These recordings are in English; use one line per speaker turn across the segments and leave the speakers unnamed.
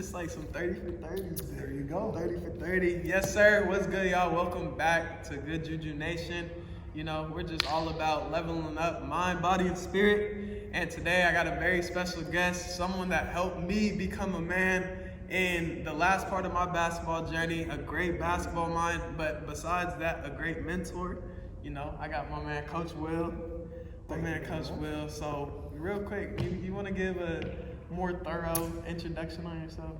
It's like some 30 for 30s.
There you go.
30 for 30. Yes, sir. What's good, y'all? Welcome back to Good Juju Nation. You know, we're just all about leveling up mind, body, and spirit. And today I got a very special guest, someone that helped me become a man in the last part of my basketball journey, a great basketball mind, but besides that, a great mentor. You know, I got my man, Coach Will. Will. So, real quick, you want to give a more thorough introduction on yourself?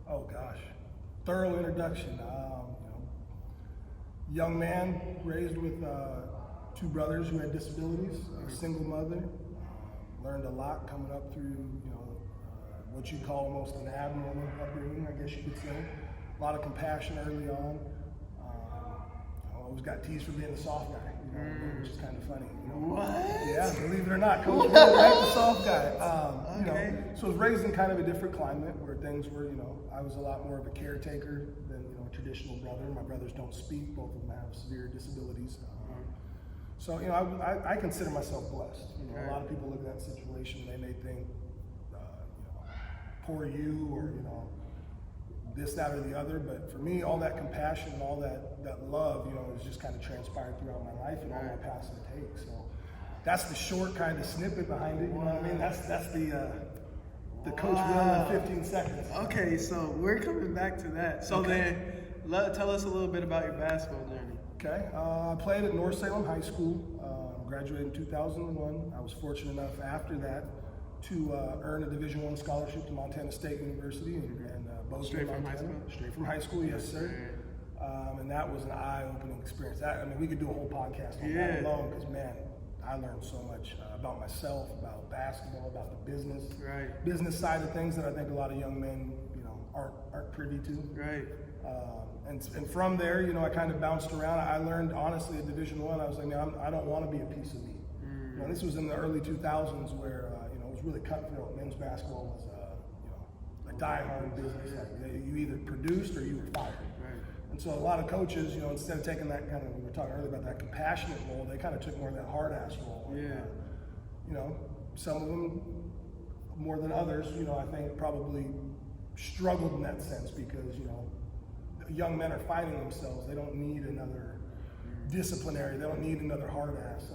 Oh gosh, thorough introduction. Young man raised with two brothers who had disabilities, a single mother. Learned a lot coming up through, what you call almost an abnormal upbringing, I guess you could say. A lot of compassion early on. I always got teased for being the soft guy, which is kind of funny.
What?
Yeah, believe it or not, Coach Will, right, the soft guy.
Okay.
So I was raised in kind of a different climate where things were, I was a lot more of a caretaker than, a traditional brother. My brothers don't speak, both of them have severe disabilities. So, I consider myself blessed. A lot of people look at that situation, they may think, poor you, or, this, that, or the other. But for me, all that compassion and all that love, has just kind of transpired throughout my life and all my paths I take. So that's the short kind of snippet behind it. You know what I mean? That's the Coach Will in 15 seconds.
Okay, so we're coming back to that. So then, tell us a little bit about your basketball journey.
Okay, I played at North Salem High School, graduated in 2001. I was fortunate enough after that to earn a Division I scholarship to Montana State University in Bozeman,
Straight from
Montana.
high school?
Straight from high school, yes sir. And that was an eye-opening experience. We could do a whole podcast on that alone because, man, I learned so much about myself, about basketball, about the business side of things that I think a lot of young men, aren't privy to.
Right.
And from there, I kind of bounced around. I learned, honestly, at Division I was like, man, I don't want to be a piece of meat. This was in the early 2000s where, it was really cutthroat. Men's basketball was, a die-hard business. Like, you either produced or you were fired.
Right.
And so a lot of coaches, instead of taking that kind of, we were talking earlier about that compassionate role, they kind of took more of that hard-ass role. And, some of them, more than others, I think probably struggled in that sense because, young men are finding themselves. They don't need another disciplinary. They don't need another hard-ass.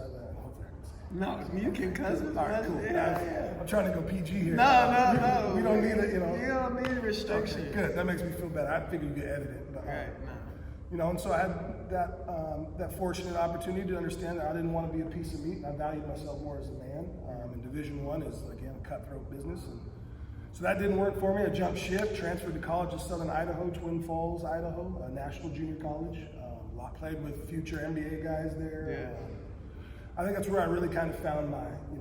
No, you can cuss.
All right, cool.
Yeah.
I'm trying to go PG here.
No.
We don't need it,
You don't need restriction.
Okay, good. That makes me feel better. I figured you could edit it. But,
Right.
and so I had that fortunate opportunity to understand that I didn't want to be a piece of meat, and I valued myself more as a man. And Division I is, again, a cutthroat business. And so that didn't work for me. I jumped ship, transferred to college in Southern Idaho, Twin Falls, Idaho, a national junior college. Played with future NBA guys there. I think that's where I really kind of found my, we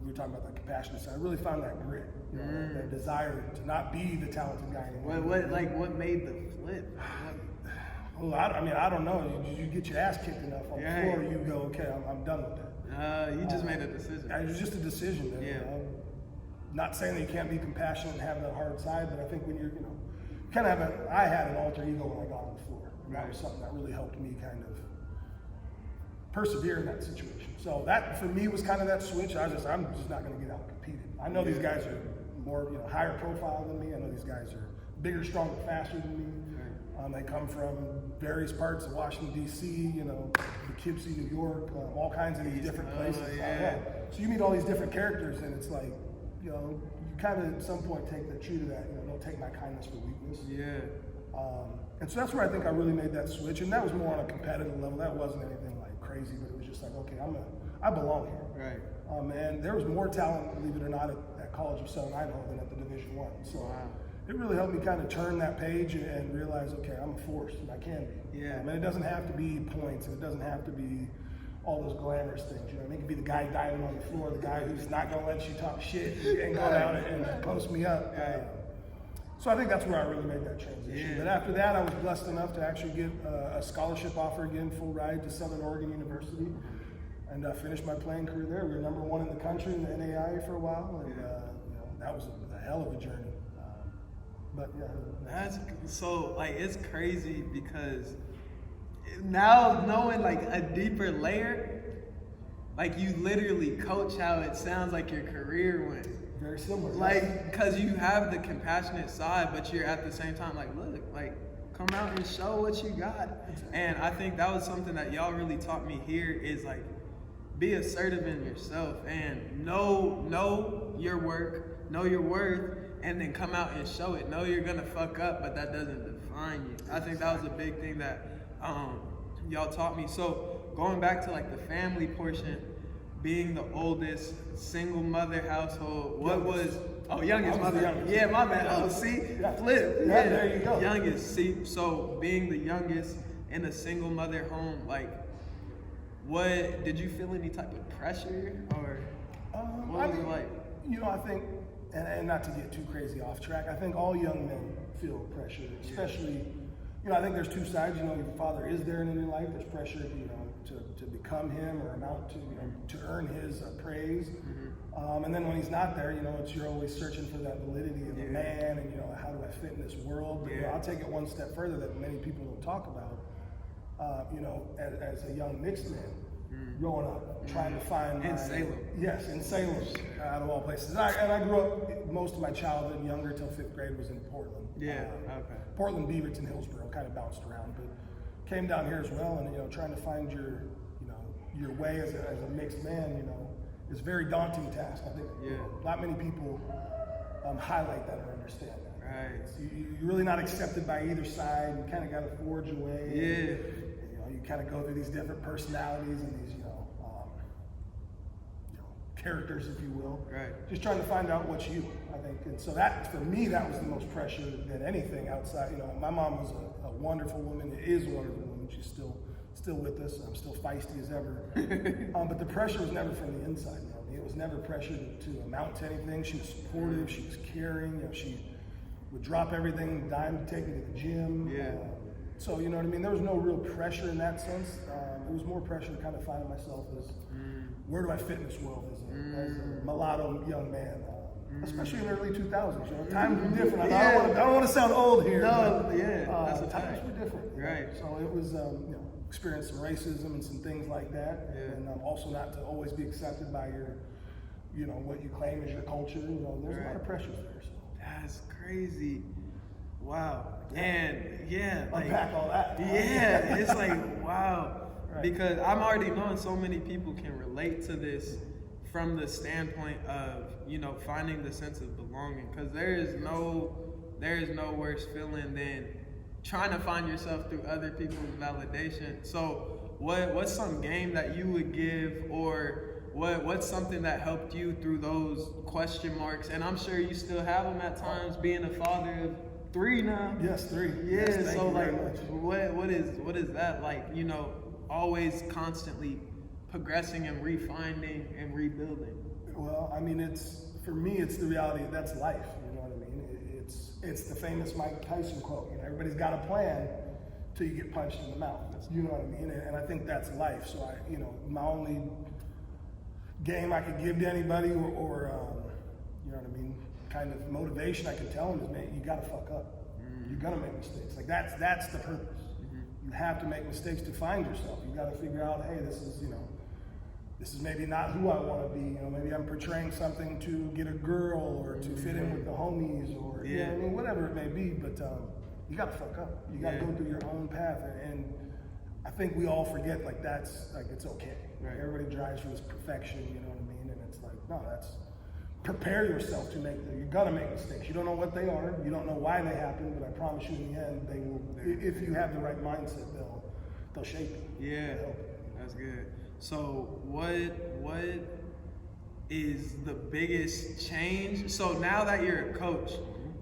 were talking about that compassionate side. I really found that grit, that desire to not be the talented guy anymore.
What made the flip?
Well, I don't know. You get your ass kicked enough on the floor, you go, okay, I'm done with that.
You just made a decision.
It was just a decision. Not saying that you can't be compassionate and have that hard side, but I think when you're, kind of I had an alter ego when I got on the floor. And that was something that really helped me kind of persevere in that situation. So that for me was kind of that switch. I'm just not going to get out competed. I know these guys are more higher profile than me. I know these guys are bigger, stronger, faster than me. They come from various parts of Washington D.C. Poughkeepsie, New York, all kinds of these different places. So you meet all these different characters, and it's like you kind of at some point take the true to that. Don't take my kindness for weakness. And so that's where I think I really made that switch, and that was more on a competitive level. That wasn't anything like crazy, but it was just like, okay, I belong here.
Right.
And there was more talent, believe it or not, at College of Southern Idaho than at the Division I. So it really helped me kind of turn that page and realize, okay, I'm a force, and I can be. And it doesn't have to be points, and it doesn't have to be all those glamorous things. It can be the guy diving on the floor, the guy who's not going to let you talk shit and go down and post me up. So I think that's where I really made that transition. But after that, I was blessed enough to actually get a scholarship offer again, full ride to Southern Oregon University, and finish my playing career there. We were number one in the country in the NAIA for a while, and that was a hell of a journey.
That's so it's crazy because now knowing a deeper layer, you literally coach how it sounds like your career went.
Very similar.
Like, cause you have the compassionate side, but you're at the same time like, look, like, come out and show what you got. And I think that was something that y'all really taught me here is like, be assertive in yourself and know your work, know your worth, and then come out and show it. Know you're gonna fuck up, but that doesn't define you. I think that was a big thing that y'all taught me. So going back to like the family portion, being the oldest, single mother household, youngest mother.
Youngest.
Yeah, my bad. Oh, see, flip.
Yeah, there you go.
Youngest. See, so being the youngest in a single mother home, like, what did you feel any type of pressure or what was it like?
You know, I think, and not to get too crazy off track, I think all young men feel pressure, especially, you know, I think there's two sides. You know, your father is there in your life. There's pressure, you know, to become him or amount to, you know, to earn his praise. And then when he's not there, you know, you're always searching for that validity of a man and, you know, how do I fit in this world? But, you know, I'll take it one step further that many people don't talk about. You know, as a young mixed man, growing up, trying to find
in Salem.
Yes, in Salem, out of all places. And I grew up, most of my childhood, younger till 5th grade, was in Portland.
Yeah, okay.
Portland, Beaverton, Hillsborough, kind of bounced around, but came down here as well. And, you know, trying to find your, you know, your way as a mixed man, you know, is a very daunting task. I think not many people highlight that or understand that.
Right.
So you're really not accepted by either side. You kind of got to forge your way.
Yeah.
And, you know, you kind of go through these different personalities and these, you know, characters, if you will.
Right.
Just trying to find out what's you, I think. And so that, for me, that was the most pressure than anything outside. You know, my mom was a wonderful woman, is a wonderful woman. She's still with us. I'm still feisty as ever. But the pressure was never from the inside. You know? It was never pressure to amount to anything. She was supportive. She was caring. You know, she would drop everything, dime to take me to the gym.
Yeah.
So, you know what I mean? There was no real pressure in that sense. It was more pressure to kind of find myself as, where do I fit in this world as a mulatto young man? Especially in the early 2000s, you know, times were different. I don't want to sound old here.
No,
but,
that's a
times
fact.
were different.
Right.
So it was, you know, experienced some racism and some things like that, and also not to always be accepted by your, you know, what you claim as your culture. You know, there's a lot of pressures there. So.
That's crazy. Wow. And like,
unpack all that.
Yeah, it's like, wow. Right. Because I'm already knowing so many people can relate to this from the standpoint of, you know, finding the sense of belonging. Because there is no worse feeling than trying to find yourself through other people's validation. So what's some game that you would give, or what's something that helped you through those question marks? And I'm sure you still have them at times, being a father of 3 now.
Yes, 3.
Yeah,
yes,
so like, what is that like? You know, always constantly progressing and refining and rebuilding.
Well, I mean, for me, it's the reality. That's life. You know what I mean? It's the famous Mike Tyson quote. You know, everybody's got a plan till you get punched in the mouth. You know what I mean? And I think that's life. So you know, my only game I could give to anybody, or you know what I mean, kind of motivation I could tell them is, man, you got to fuck up. You're gonna make mistakes. Like that's the purpose. You have to make mistakes to find yourself. You got to figure out, hey, this is maybe not who I want to be. You know, maybe I'm portraying something to get a girl or to fit in with the homies, or you know what I mean, whatever it may be. But you got to fuck up. You got to go through your own path. And I think we all forget, like, that's like, it's okay. Right. Everybody drives for this perfection. You know what I mean? And it's like, no, that's prepare yourself to make them. You're gonna make mistakes. You don't know what they are. You don't know why they happen. But I promise you, in the end, they will. If you have the right mindset, they'll shape you.
Yeah, that's good. So what is the biggest change? So now that you're a coach,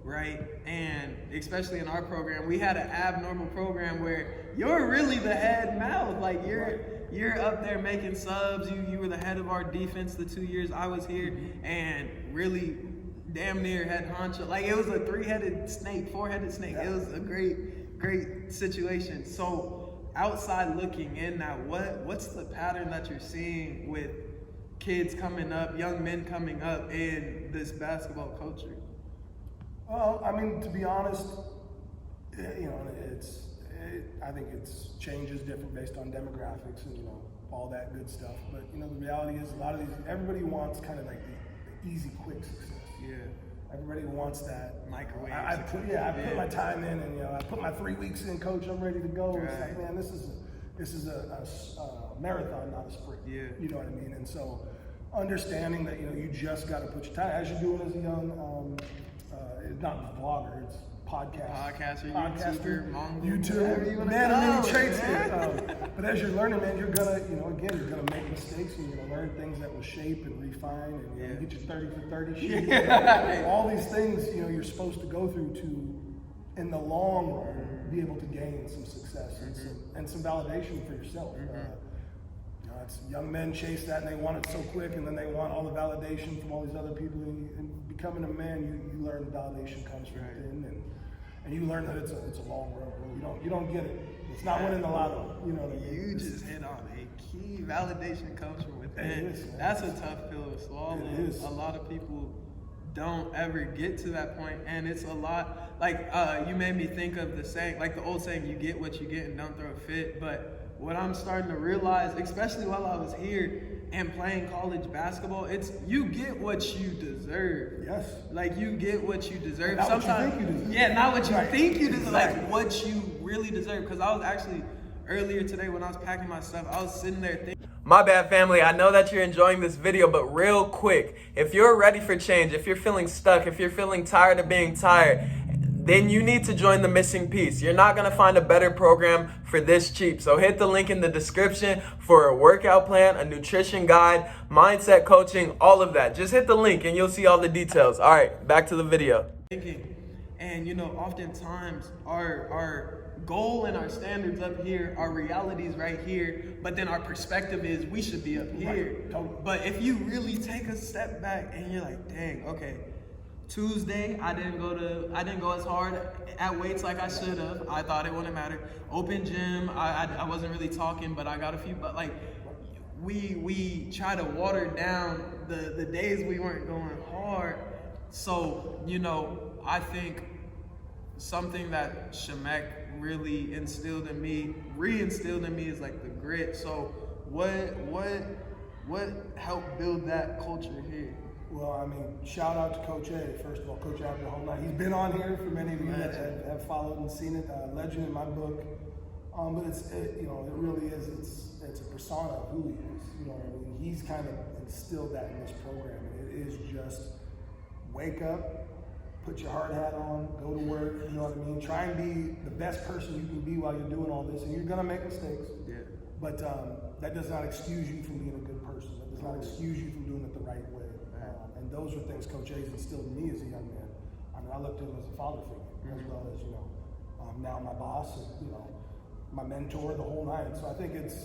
right, and especially in our program, we had an abnormal program where you're really the head mouth. Like you're up there making subs. You were the head of our defense the 2 years I was here, and really damn near head honcho. Like, it was a 3-headed snake, 4-headed snake. It was a great situation. So outside looking in now, what's the pattern that you're seeing with kids coming up, young men coming up in this basketball culture?
Well, I mean, to be honest, you know, I think it's changes different based on demographics and, you know, all that good stuff. But, you know, the reality is everybody wants kind of like the easy, quick success.
Yeah.
Everybody wants that.
Microwave.
I put my time in, and I put my 3 weeks in, coach. I'm ready to go.
Right.
It's like, man, this is a marathon, not a sprint.
Yeah.
You know what I mean? And so, understanding that you just got to put your time, as you're doing as a young, not vlogger, it's podcaster, YouTuber, man of many traits. But as you're learning, man, you're gonna, again, you're gonna make mistakes, and you're gonna learn things that will shape and refine, and you get your 30 for 30 sheet. All these things, you're supposed to go through to, in the long run, be able to gain some success and some validation for yourself. It's young men chase that, and they want it so quick, and then they want all the validation from all these other people. And becoming a man, you learn the validation comes from within, and you learn that it's a long road. You don't get it. It's not winning the lotto. You know what I mean?
You just hit on a key. Validation comes from within. That's a tough pill to swallow. A lot of people don't ever get to that point, and it's a lot. Like you made me think of the saying, like the old saying, "You get what you get, and don't throw a fit." But what I'm starting to realize, especially while I was here and playing college basketball, it's you get what you deserve.
Yes.
Like you get what you deserve.
Not
Sometimes,
what you think you deserve.
Yeah, not what you think you deserve.
Exactly.
Like what you really deserve. Because I was actually earlier today when I was packing my stuff, I was sitting there thinking. My bad, family. I know that you're enjoying this video, but real quick, if you're ready for change, if you're feeling stuck, if you're feeling tired of being tired, then you need to join the Missing Piece. You're not gonna find a better program for this cheap. So hit the link in the description for a workout plan, a nutrition guide, mindset coaching, all of that. Just hit the link and you'll see all the details. All right, back to the video. And oftentimes our goal and our standards up here, our realities right here, but then our perspective is we should be up here.
Right.
But if you really take a step back and you're like, dang, okay, Tuesday, I didn't go as hard at weights like I should have. I thought it wouldn't matter. Open gym, I wasn't really talking, but I got a few. But like, we try to water down the days we weren't going hard. So I think something that Chemek really reinstilled in me is like the grit. So what helped build that culture here?
Well, I mean, shout out to Coach A. First of all, Coach A the whole night. He's been on here for many of you that have followed and seen it. Legend in my book. But it really is. It's a persona of who he is. You know what I mean? He's kind of instilled that in this program. And it is just wake up, put your hard hat on, go to work. You know what I mean? Try and be the best person you can be while you're doing all this. And you're gonna make mistakes. Yeah. But that does not excuse you from being a good person. That does not excuse you from doing it the right way. And those are things Coach A's instilled in me as a young man. I mean, I looked at him as a father figure, as well as, now my boss, and, my mentor, the whole nine. So I think it's,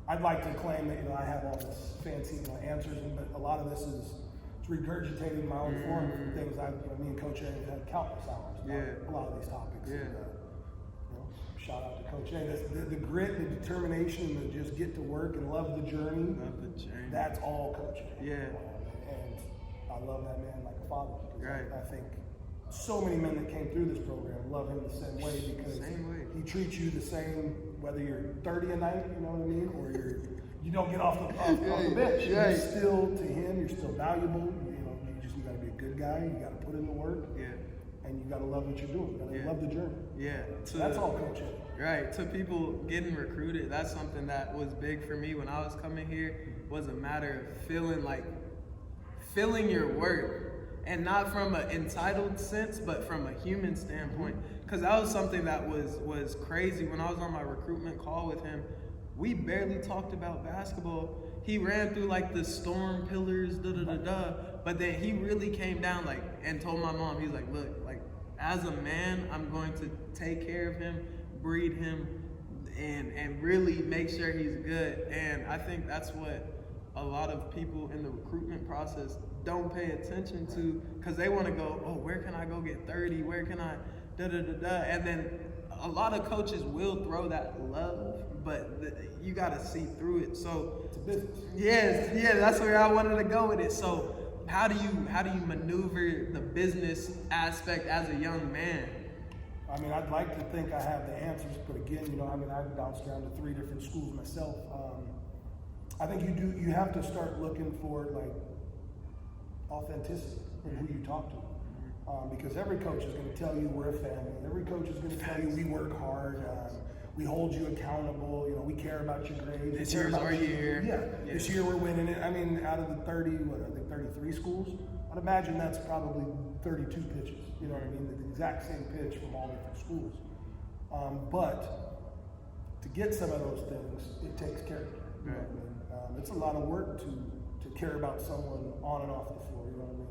I'd like to claim that, I have all this fancy answers, but a lot of this is regurgitated in my own form from things me and Coach A have had countless hours about a lot of these topics.
Yeah.
And, shout out to Coach A. The grit, the determination to just get to work and love the journey. That's all Coach A.
Yeah.
And I love that man like a father.
Right.
I think so many men that came through this program love him the same way because he treats you the same whether you're 30 a night, you know what I mean, or you don't get off the bench. You're still, to him, you're still valuable. You got to be a good guy. You got to put in the work. Yeah. And you got to love what you're doing. You got to love the journey. Yeah. That's all Coach A.
Right. To people getting recruited, that's something that was big for me when I was coming here. Was a matter of feeling your worth. And not from an entitled sense, but from a human standpoint. Because that was something that was crazy. When I was on my recruitment call with him, we barely talked about basketball. He ran through like the storm pillars, but then he really came down and told my mom, he's like, look, as a man, I'm going to take care of him, breed him, and really make sure he's good. And I think that's what a lot of people in the recruitment process don't pay attention to, because they want to go, oh, where can I go get 30? Where can I And then a lot of coaches will throw that love, but you got to see through it. So
it's a business.
Yeah, that's where I wanted to go with it. So how do you maneuver the business aspect as a young man?
I mean, I'd like to think I have the answers, but again, I've bounced around to 3 different schools myself. I think you have to start looking for authenticity. in who you talk to. Because every coach is going to tell you we're a family. Every coach is going to tell you we work hard. We hold you accountable. You know, we care about your grades.
This year's our year.
Yeah, this year we're winning it. I mean, out of the 33 schools, I'd imagine that's probably 32 pitches. You know what I mean? The exact same pitch from all different schools. But to get some of those things, it takes character. You know what I mean? It's a lot of work to care about someone on and off the floor. You know what I mean?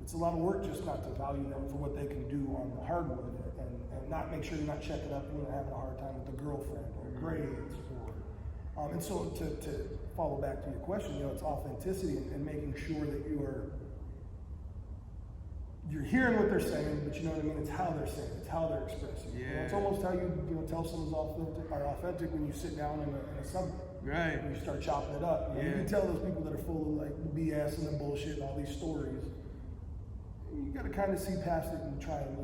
It's a lot of work just not to value them for what they can do on the hardwood and not make sure you're not checking up when you're having a hard time with a girlfriend or grades or and so to follow back to your question, you know, it's authenticity and making sure that you're hearing what they're saying, but you know what I mean, it's how they're saying, it's how they're expressing.
Yeah.
You know, it's almost how you tell someone's authentic when you sit down in a subway.
Right.
And you start chopping it up. You can tell those people that are full of like BS and the bullshit and all these stories. You got to kind of see past it and try and,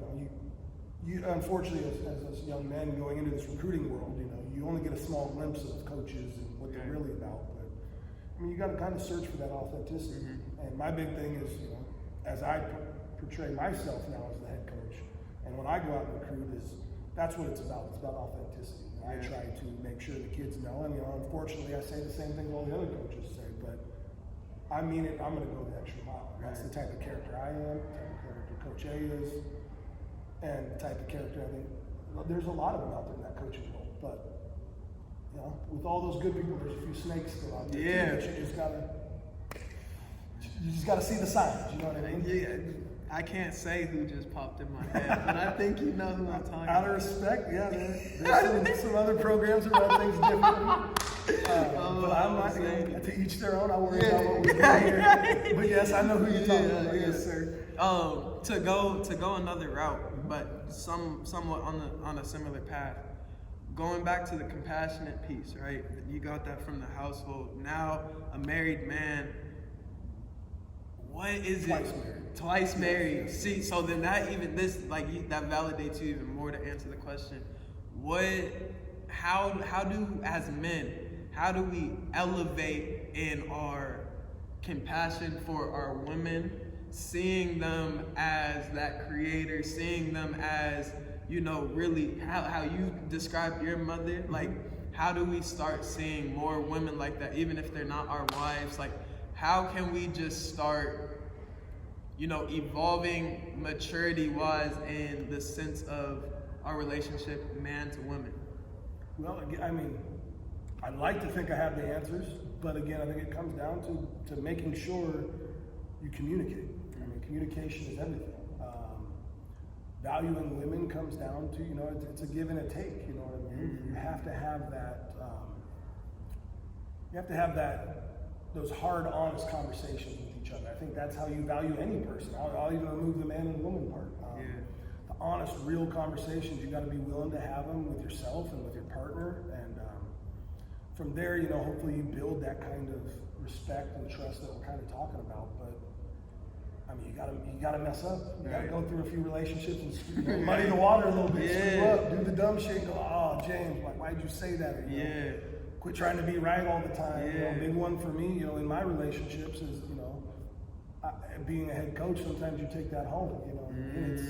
you unfortunately, as young men going into this recruiting world, you know, you only get a small glimpse of coaches and what they're really about. But I mean, you got to kind of search for that authenticity. And my big thing is, you know, as I portray myself now as the head coach, and when I go out and recruit, that's what it's about. It's about authenticity. And I try to make sure the kids know. And you know, unfortunately, I say the same thing all the other coaches say, but I mean it. I'm going to go the extra mile. That's the type of character I am, the type of character Coach A is, and the type of character I think there's a lot of them out there in that coaching role. But you know, with all those good people, there's a few snakes still out there.
Yeah.
Too, you just gotta see the signs. You know what I mean?
Yeah. I can't say who just popped in my head, but I think you know who I'm talking about.
Out of respect, yeah. There's some other programs that run things differently. But I'm not to each their own. I worry about what we do here. But yes, I know who you're talking about. Yes, sir.
To go another route, but somewhat on a similar path. Going back to the compassionate piece, right? You got that from the household. Now a married man. What is Twice married.
Yes.
See, so then that that validates you even more to answer the question. How do as men, how do we elevate in our compassion for our women, seeing them as that creator, seeing them as, you know, really how you describe your mother, like how do we start seeing more women like that, even if they're not our wives? Like, how can we just start, you know, evolving maturity-wise in the sense of our relationship man to women?
Well, I mean, I'd like to think I have the answers, but again, I think it comes down to making sure you communicate. I mean, communication is everything. Valuing women comes down to, you know, it's a give and a take, you know what I mean? You have to have that, those hard, honest conversations with each other. I think that's how you value any person. I'll even remove the man and the woman part. The honest, real conversations, you got to be willing to have them with yourself and with your partner. And from there, you know, hopefully you build that kind of respect and trust that we're kind of talking about. But I mean, you gotta mess up. You gotta go through a few relationships and muddy the water a little bit, screw up, do the dumb shit, and go, oh, James, like, why'd you say that? Or, you know, quit trying to be right all the time. You know, big one for me, you know, in my relationships is, you know, being a head coach, sometimes you take that home, you know. And it's,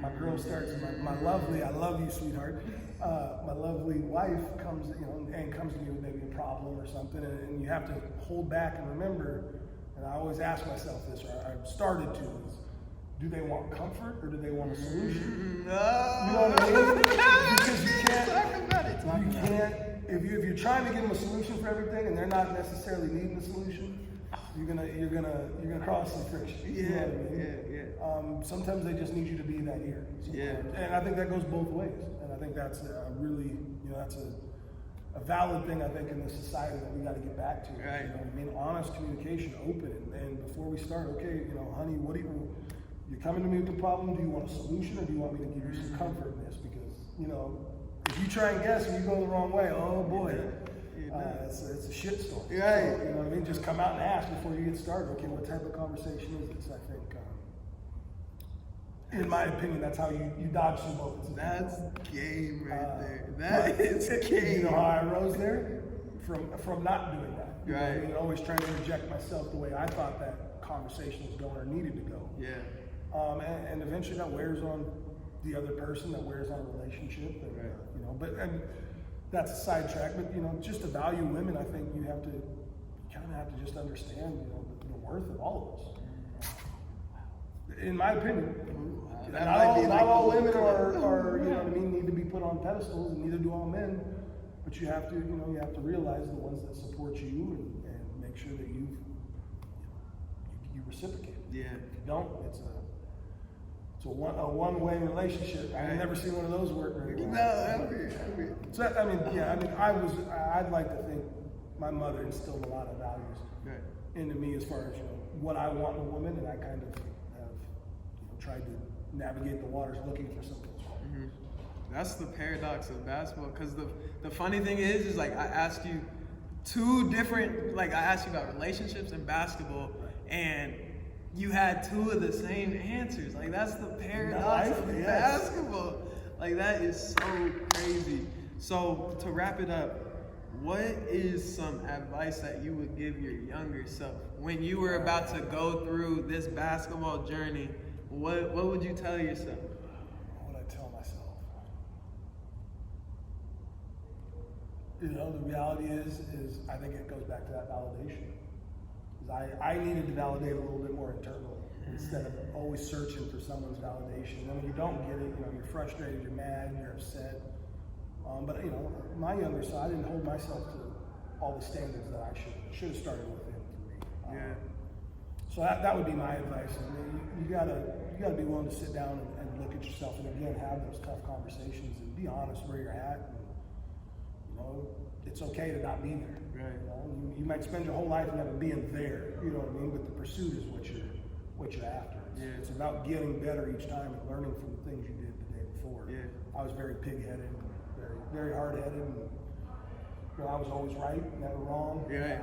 my girl starts, my lovely, I love you, sweetheart. My lovely wife comes, you know, and comes to you with maybe a problem or something, and you have to hold back and remember. And I always ask myself this, or I've started to, is, do they want comfort or do they want a solution? You know what I mean? Because you can't, if you're trying to give them a solution for everything and they're not necessarily needing the solution, you're gonna cross some friction. You know what I mean? Sometimes they just need you to be that ear. And I think that goes both ways. And I think that's a really, you know, that's a valid thing, I think, in the society that we got to get back to.
Right.
You know, I mean, honest communication, open, and before we start, okay, you know, honey, you're coming to me with the problem? Do you want a solution, or do you want me to give you some comfort in this? Because, you know, if you try and guess and you go the wrong way, oh boy, it's a shit storm.
Right.
So, you know what I mean? Just come out and ask before you get started. Okay, what type of conversation is this? I think, in my opinion, that's how you dodge some bullets.
That's game right there. That is game.
You know how I rose there? From not doing that. You know what I mean? Always trying to interject myself the way I thought that conversation was going or needed to go.
Yeah.
And eventually that wears on the other person, that wears on a relationship, and,
Right.
you know, and that's a sidetrack, but, you know, just to value women, I think you kind of have to just understand, you know, the worth of all of us. In my opinion, not all women are, you know what I mean, need to be put on pedestals, and neither do all men, but you have to realize the ones that support you and make sure that you reciprocate.
Yeah.
If you don't, it's a one-way relationship.
Right.
I've never seen one of those work very well.
No,
So I'd like to think my mother instilled a lot of values
right.
into me as far as, you know, what I want in a woman, and I kind of have, you know, tried to navigate the waters looking for something.
Mm-hmm. That's the paradox of basketball, because the funny thing is like I asked you two different, like I asked you about relationships and basketball, and you had two of the same answers. Like that's the paradox of basketball. Like that is so crazy. So to wrap it up, what is some advice that you would give your younger self when you were about to go through this basketball journey? What would you tell yourself?
What would I tell myself? You know, the reality is I think it goes back to that validation. I needed to validate a little bit more internally instead of always searching for someone's validation. And when you don't get it, you know, you're frustrated, you're mad, you're upset. But you know, my younger side, I didn't hold myself to all the standards that I should have started with him for me.
Yeah.
So that would be my advice. I mean, you gotta be willing to sit down and look at yourself, and again have those tough conversations and be honest where you're at. And, you know, it's okay to not be there.
Right.
You know, you might spend your whole life never being there. You know what I mean? But the pursuit is what you're after. It's about getting better each time and learning from the things you did the day before.
Yeah.
I was very pig-headed, very very hard-headed, and you know, I was always right, never wrong.
Yeah.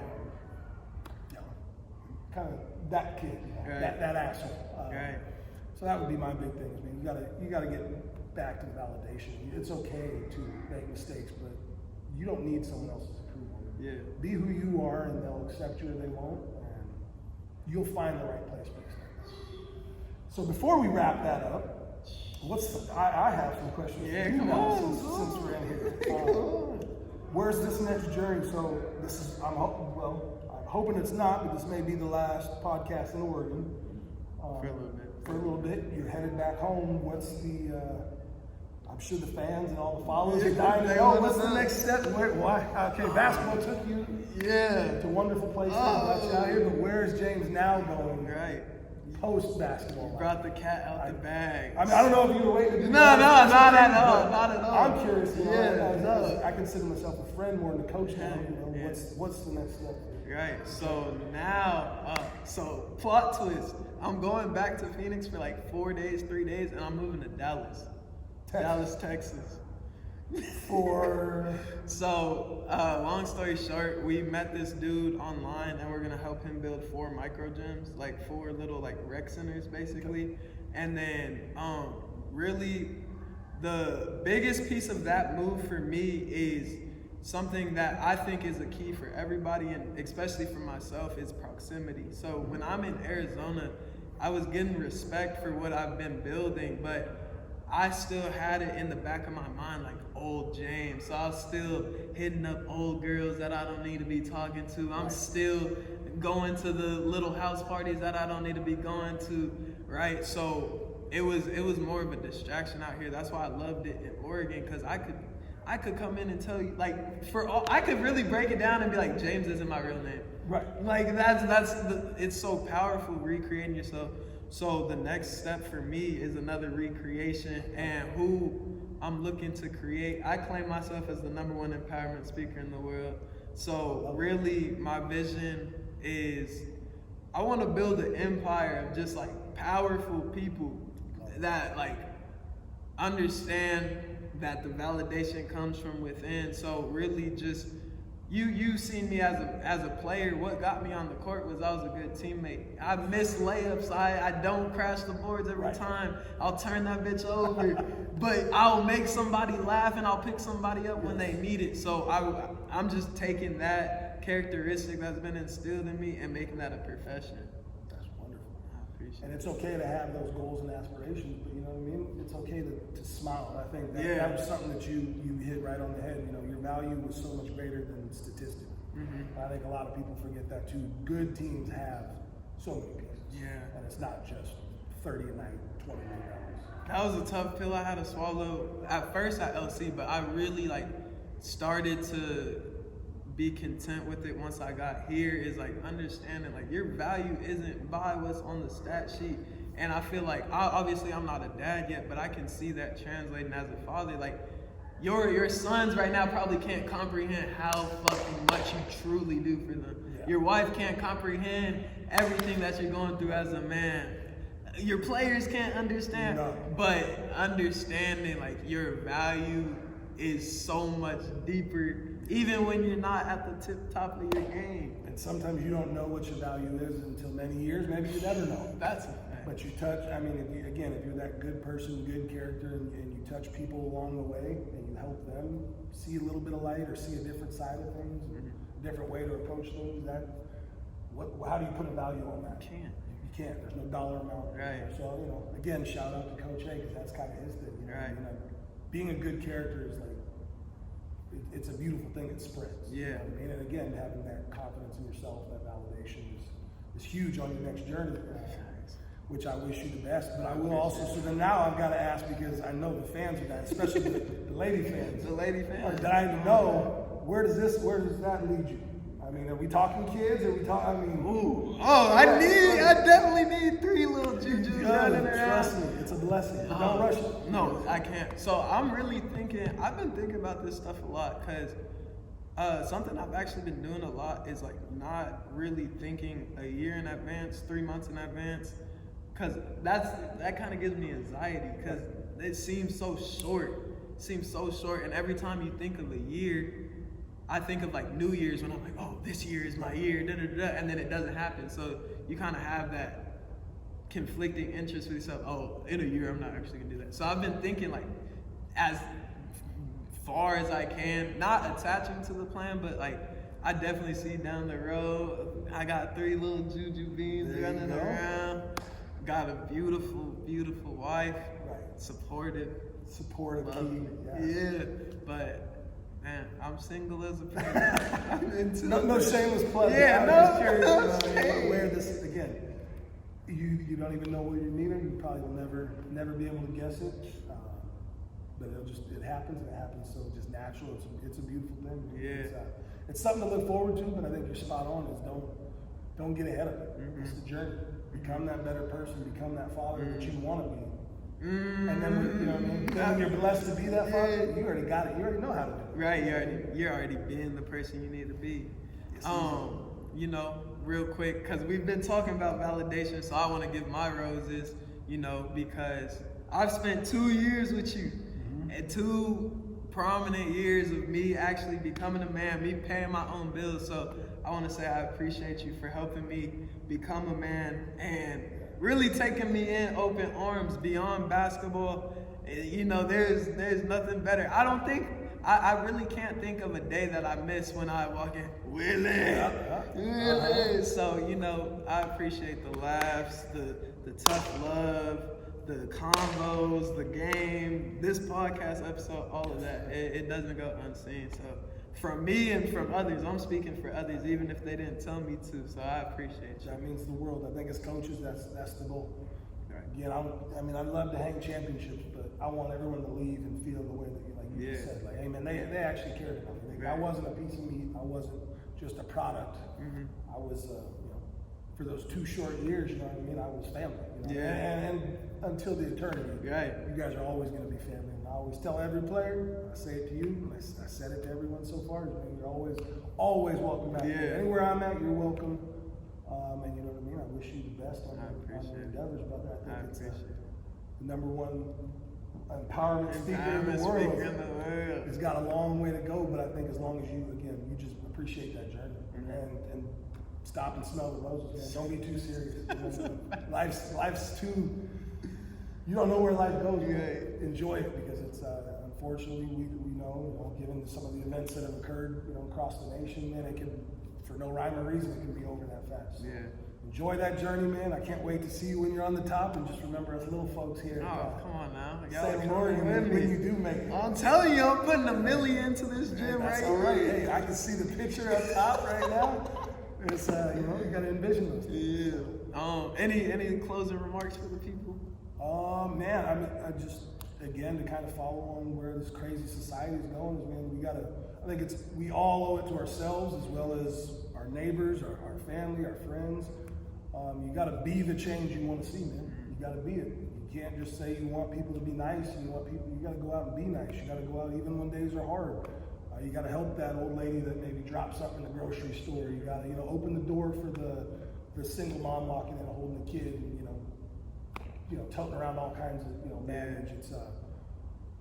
You know, kind of that kid, you know,
Right.
that asshole.
Right.
So that would be my big thing. I mean, you gotta get back to the validation. It's okay to make mistakes, but you don't need someone else's approval.
Yeah.
Be who you are, and they'll accept you or they won't, and you'll find the right place next time. So before we wrap that up, I have some questions
Yeah,
for you
come
now,
on,
since we're in here. Where's this next journey? So this is, I'm hoping it's not, but this may be the last podcast in Oregon.
For a little bit.
For a little bit. You're headed back home. What's the, I'm sure the fans and all the followers are dying to know, what's the next step? Why? Okay, basketball took you to wonderful places, got you out here, but where's James now going?
Right.
Post-basketball life?
Brought the cat out the bag.
I mean, I don't know if you were waiting to do
No,
that.
not at all. Not at all.
I'm curious, you know,
Yeah,
I consider myself a friend more than a coach now. You know,
Yeah.
what's the next step?
Right. So now, plot twist. I'm going back to Phoenix for like 3 days, and I'm moving to Dallas. Dallas, Texas. So, long story short, we met this dude online, and we're gonna help him build 4 micro gyms, like 4 little like rec centers, basically. And then, really, the biggest piece of that move for me is something that I think is a key for everybody, and especially for myself, is proximity. So when I'm in Arizona, I was getting respect for what I've been building, but I still had it in the back of my mind, like old James. So I was still hitting up old girls that I don't need to be talking to. I'm still going to the little house parties that I don't need to be going to, right? So it was more of a distraction out here. That's why I loved it in Oregon, because I could come in and tell you, like, I could really break it down and be like, James isn't my real name.
Right.
Like it's so powerful recreating yourself. So the next step for me is another recreation, and who I'm looking to create. I claim myself as the #1 empowerment speaker in the world. So really my vision is I want to build an empire of just like powerful people that like understand that the validation comes from within. So really just you seen me as a player. What got me on the court was I was a good teammate. I miss layups. I don't crash the boards every time. I'll turn that bitch over, but I'll make somebody laugh and I'll pick somebody up when they need it. So I'm just taking that characteristic that's been instilled in me and making that a profession.
That's
appreciate
And it's okay to have those goals and aspirations, but you know what I mean? It's okay to smile. And I think that was something that you hit right on the head. You know, your value was so much greater than statistics. I think a lot of people forget that too. Good teams have so many pieces.
Yeah.
And it's not just 30 a night, $20 million.
That was a tough pill I had to swallow at first at LC, but I really started to be content with it once I got here. Is understanding your value isn't by what's on the stat sheet. And I feel obviously I'm not a dad yet, but I can see that translating as a father. Your sons right now probably can't comprehend how fucking much you truly do for them. Yeah. Your wife can't comprehend everything that you're going through as a man. Your players can't understand, but understanding your value is so much deeper, even when you're not at the top of your game.
And sometimes you don't know what your value is until many years. Maybe you never know.
That's a fact.
But you touch. I mean, if you're that good person, good character, and you touch people along the way, and you help them see a little bit of light or see a different side of things, a different way to approach things, how do you put a value on that?
You can't.
You can't. There's no dollar amount.
Right.
So again, shout out to Coach A, because that's kind of his thing.
Right.
Being a good character is it's a beautiful thing. It spreads.
Yeah.
You know what I mean? And again, having that confidence in yourself, that validation is huge on your next journey. Which I wish you the best, but I will also. So then now I've got to ask, because I know the fans are that, especially the lady fans.
The lady fans.
Are dying to know where does that lead you? I mean, are we talking kids? Are we talking?
I definitely need 3 little jujus running around.
Trust me, it's a blessing. Don't rush it.
No, I can't. So I'm really thinking. I've been thinking about this stuff a lot, because something I've actually been doing a lot is not really thinking a year in advance, 3 months in advance. Because that kind of gives me anxiety, because it seems so short. And every time you think of a year, I think of New Year's, when I'm oh, this year is my year, and then it doesn't happen. So you kind of have that conflicting interest with yourself. Oh, in a year I'm not actually gonna do that. So I've been thinking as far as I can, not attaching to the plan, but I definitely see down the road, I got 3 little juju beans running around. Got a beautiful, beautiful wife.
Right.
Supportive
key.
Yeah, but man, I'm single as a person. I'm into
no shameless plug.
Yeah,
I'm just curious where this again. You don't even know where you're meeting. You probably will never be able to guess it. But it happens, and it happens so just natural. It's a beautiful thing.
Yeah.
It's something to look forward to, but I think you're spot on. Is don't get ahead of it. It's the journey. Become that better person. Become that father that you want to be. And then you know what I mean. Then when you're blessed to be that father, you already got it. You already know how to do it.
Right. You're already being the person you need to be. Real quick, because we've been talking about validation, so I want to give my roses. Because I've spent 2 years with you, and 2 prominent years of me actually becoming a man, me paying my own bills. So I want to say I appreciate you for helping me become a man and really taking me in open arms beyond basketball. There's nothing better. I really can't think of a day that I miss when I walk in. Willie. So, I appreciate the laughs, the tough love, the combos, the game, this podcast episode, all of that. It doesn't go unseen. So from me and from others, I'm speaking for others, even if they didn't tell me to. So I appreciate you.
That means the world. I think as coaches, that's the goal.
Right.
Again, I'd love to hang championships, but I want everyone to leave and feel the way that you just said. Hey man, they actually cared about me. I wasn't a piece of meat. I wasn't just a product. I was, for those 2 short years, you know what I mean? I was family. And until the eternity, you guys are always going to be family. And I always tell every player, I say it to you, and I said it to everyone so far, you're always welcome back. Anywhere I'm at, you're welcome. And you know what I mean? I wish you the best on your endeavors, brother. I think it's the number 1 empowerment speaker in the world. It's got a long way to go, but I think as long as you just appreciate that journey and stop and smell the roses, man. Don't be too serious. Life's too. You don't know where life goes. You enjoy it, because it's unfortunately we know, given some of the events that have occurred, across the nation, and it can, for no rhyme or reason, it can be over that fast. enjoy that journey, man. I can't wait to see you when you're on the top, and just remember us little folks here.
Oh, come on now.
St. Lord, when you do make it.
I'm telling you, I'm putting $1 million into this gym
That's
right
all right.
here.
Hey, I can see the picture up top right now. It's you gotta envision those things.
Yeah. Any closing remarks for the people?
Man, I just again to kind of follow on where this crazy society is going is, man, I think we all owe it to ourselves as well as our neighbors, our family, our friends. You got to be the change you want to see, man. You got to be it. You can't just say you want people to be nice. You got to go out and be nice. You got to go out even when days are hard. You got to help that old lady that maybe dropped something in the grocery store. You got to, open the door for the single mom walking in and holding the kid, and toting around all kinds of baggage. It's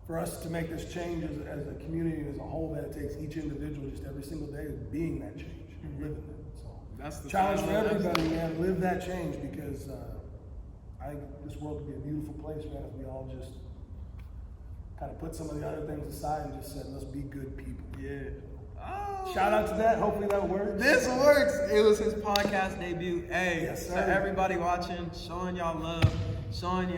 for us to make this change as a community and as a whole, that it takes each individual just every single day being that change and living it. So
that's the
challenge for everybody, man. Live that change, because I think this world would be a beautiful place, man, if we all just kind of put some of the other things aside and just said, let's be good people.
Yeah. Oh.
Shout out to that. Hopefully that works.
This works. It was his podcast debut. Hey,
yes, sir.
To everybody watching, showing y'all love, showing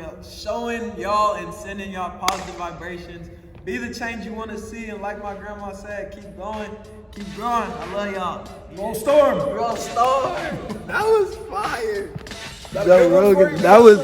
y'all and sending y'all positive vibrations. Be the change you want to see, and like my grandma said, keep going, keep growing. I love y'all.
Roll Storm.
Roll Storm. That was fire.
Joe Rogan. That was.